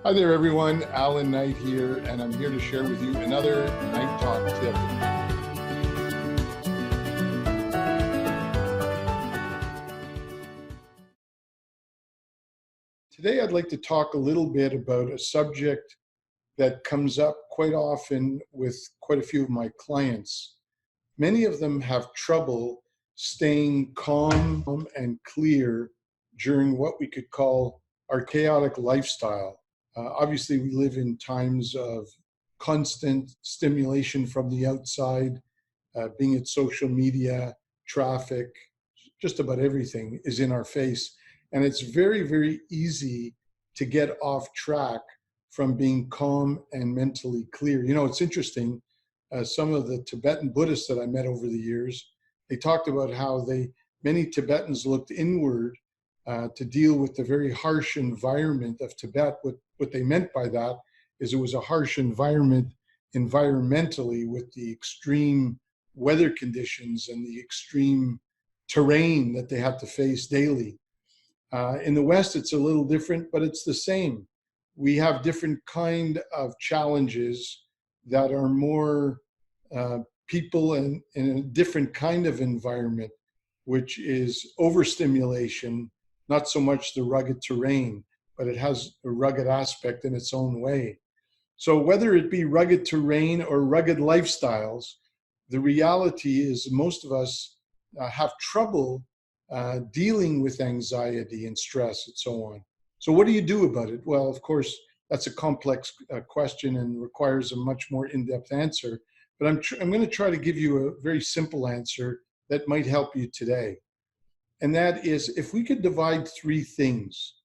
Hi there, everyone. Alan Knight here, and I'm here to share with you another Night Talk tip. Today, I'd like to talk a little bit about a subject that comes up quite often with quite a few of my clients. Many of them have trouble staying calm and clear during what we could call our chaotic lifestyle. Obviously, we live in times of constant stimulation from the outside, being it social media, traffic, just about everything is in our face. And it's very, very easy to get off track from being calm and mentally clear. You know, it's interesting. Some of the Tibetan Buddhists that I met over the years, they talked about how many Tibetans looked inward to deal with the very harsh environment of Tibet. What they meant by that is it was a harsh environment environmentally, with the extreme weather conditions and the extreme terrain that they had to face daily. In the West, it's a little different, but it's the same. We have different kind of challenges that are more people in a different kind of environment, which is overstimulation, not so much the rugged terrain, but it has a rugged aspect in its own way. So whether it be rugged terrain or rugged lifestyles, the reality is most of us have trouble dealing with anxiety and stress and so on. So what do you do about it? Well, of course, that's a complex question and requires a much more in-depth answer. But I'm going to try to give you a very simple answer that might help you today. And that is, if we could divide three things: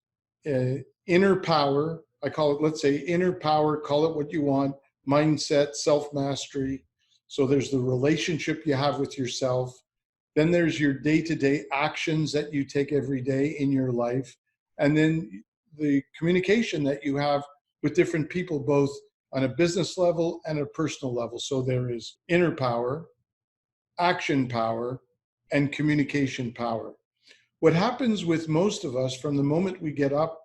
inner power, I call it, let's say, inner power, call it what you want, mindset, self-mastery. So there's the relationship you have with yourself. Then there's your day-to-day actions that you take every day in your life. And then the communication that you have with different people, both on a business level and a personal level. So there is inner power, action power, and communication power. What happens with most of us from the moment we get up,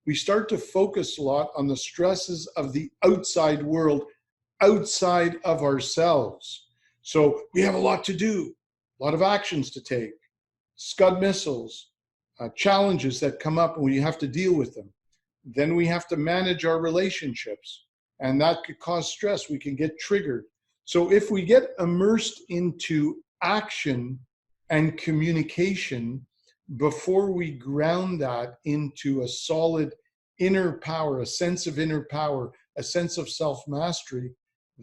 we start to focus a lot on the stresses of the outside world, outside of ourselves. So we have a lot to do, a lot of actions to take, Scud missiles, challenges that come up and we have to deal with them. Then we have to manage our relationships, and that could cause stress. We can get triggered. So if we get immersed into action and communication before we ground that into a solid inner power, a sense of inner power, a sense of self-mastery,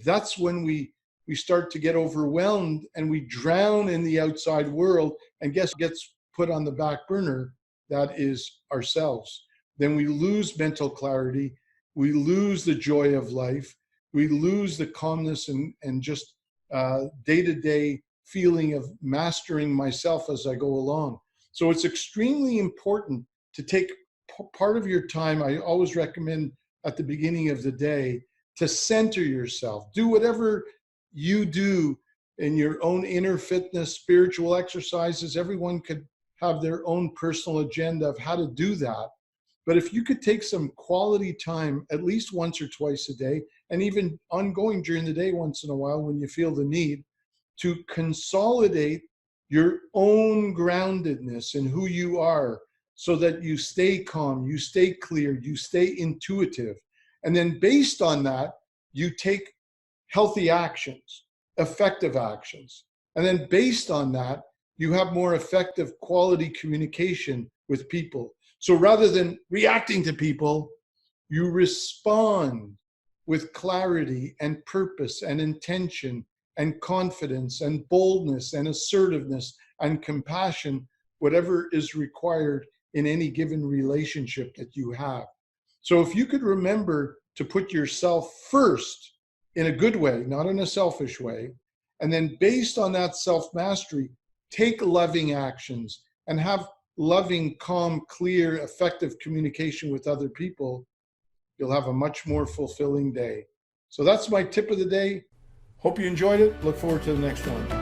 that's when we start to get overwhelmed and we drown in the outside world, and guess what gets put on the back burner? That is ourselves. Then we lose mental clarity, we lose the joy of life, we lose the calmness and just day-to-day feeling of mastering myself as I go along. So it's extremely important to take part of your time. I always recommend at the beginning of the day to center yourself. Do whatever you do in your own inner fitness, spiritual exercises. Everyone could have their own personal agenda of how to do that. But if you could take some quality time, at least once or twice a day, and even ongoing during the day once in a while when you feel the need, to consolidate your own groundedness in who you are, so that you stay calm, you stay clear, you stay intuitive. And then based on that, you take healthy actions, effective actions. And then based on that, you have more effective quality communication with people. So rather than reacting to people, you respond with clarity and purpose and intention and confidence and boldness and assertiveness and compassion, whatever is required in any given relationship that you have. So if you could remember to put yourself first in a good way, not in a selfish way, and then based on that self-mastery, take loving actions and have loving, calm, clear, effective communication with other people, you'll have a much more fulfilling day. So that's my tip of the day. Hope you enjoyed it. Look forward to the next one.